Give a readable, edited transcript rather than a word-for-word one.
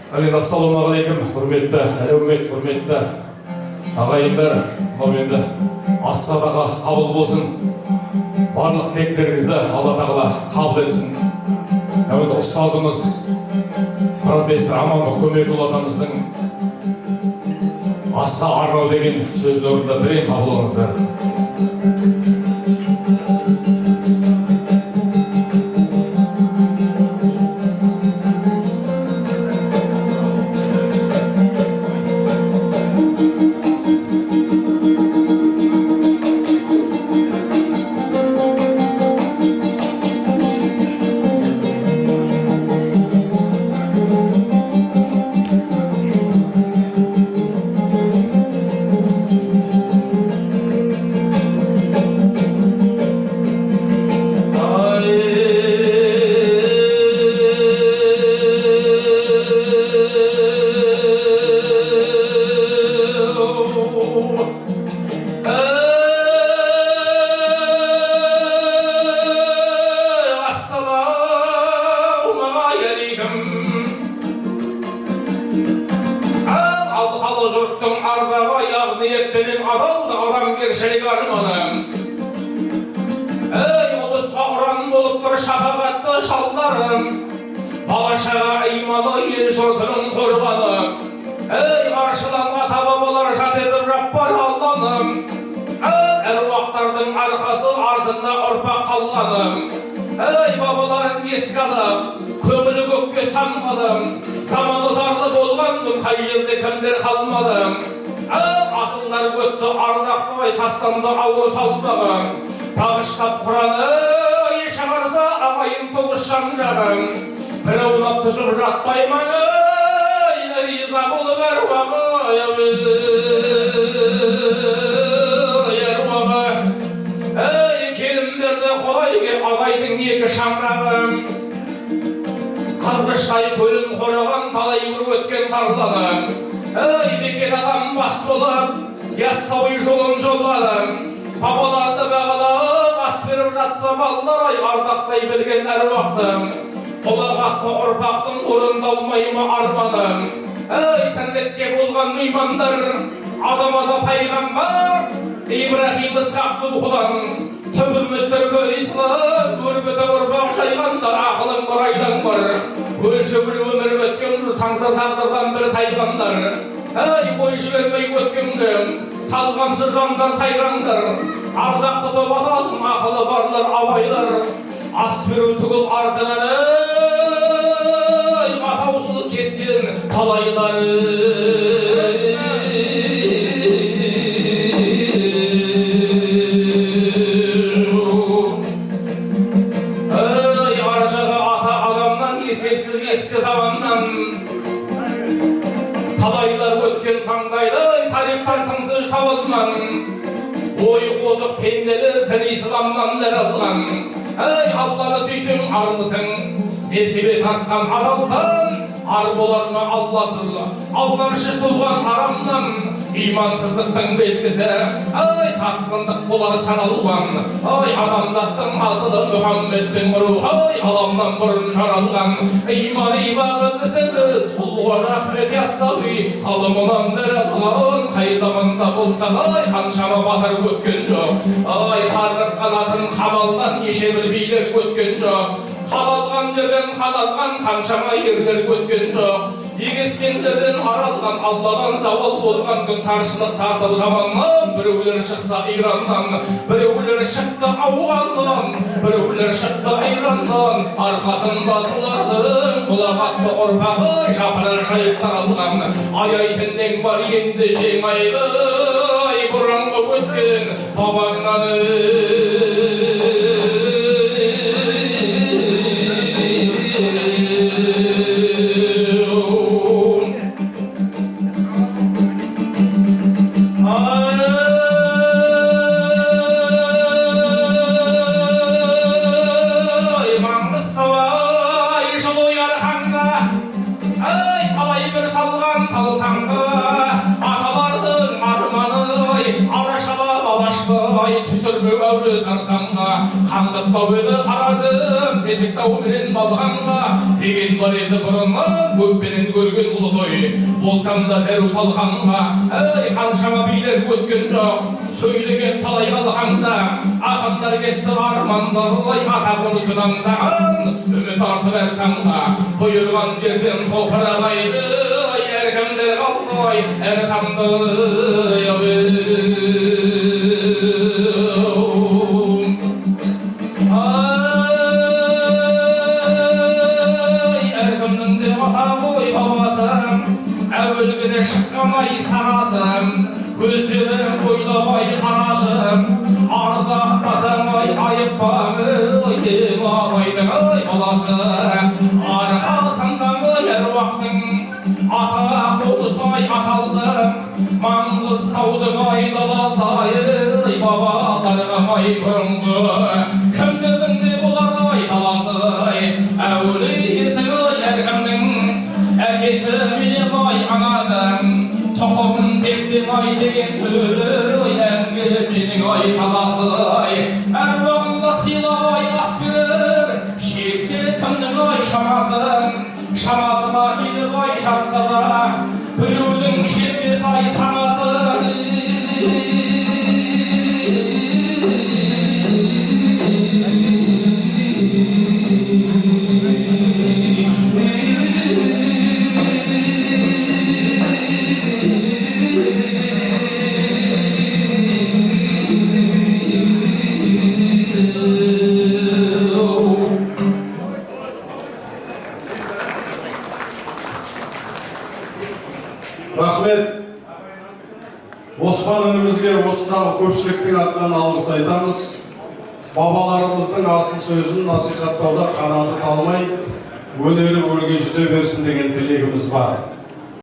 Ассалаумағалейкум, құрметті әлеумет, құрметті ағайындар, мынау енді ас садақа қабыл болсын. Барлық тілектеріңізді Алла тағала қабыл етсін. Енді ұстазымыз профессор Амандық Көмекұлы атамыздың асқа арнау деген сөздің орнында бірен қабыл болыңыздар. өз аңсаңға, қаңғытпа өді қаразым, тесік тау менен балғанға, деген бар еді бұрыннан, көппенен көрген ұлы той, болсам да зәру талғанға, әй қаншама билер өткен жоқ, сөйлеген талай қалғанда, ақындар кетті армандар, ой ата қонысын аңсаған, үміт артып әр таңға, бұйырған жерден топырақ айды, әркімдер қалды ой, әр таңды әркімнің де атағы ой бабасым, әуелгіде шыққан ай сағасым, көздерін ойлабай қарашым, ардақтасам ай айыппамы, ең абайдың ай баласы, арқасындағы әруақтың ата қонысай аталдым, Маңғыстаудың айдаласы ай бабаларға ай бұрынғы, кімдердің де болар ай таласы, әулиесі ай әркімнің әкесі менен ай анасы, тұқымын тектен ай деген сөз, әңгіме менің ай таласы, әруағында сыйлап ай ас берер, жетсе кімнің ай шамасы да келіп ай жатса да, біреудің жетпес ай санасы. Рахмет. Осман інімізге осындағы көпшіліктің атынан алғыс айтамыз. Бабаларымыздың асыл сөзін насихаттауда қанаты талмай, өнері өрге жүзе берсін деген тілегіміз бар.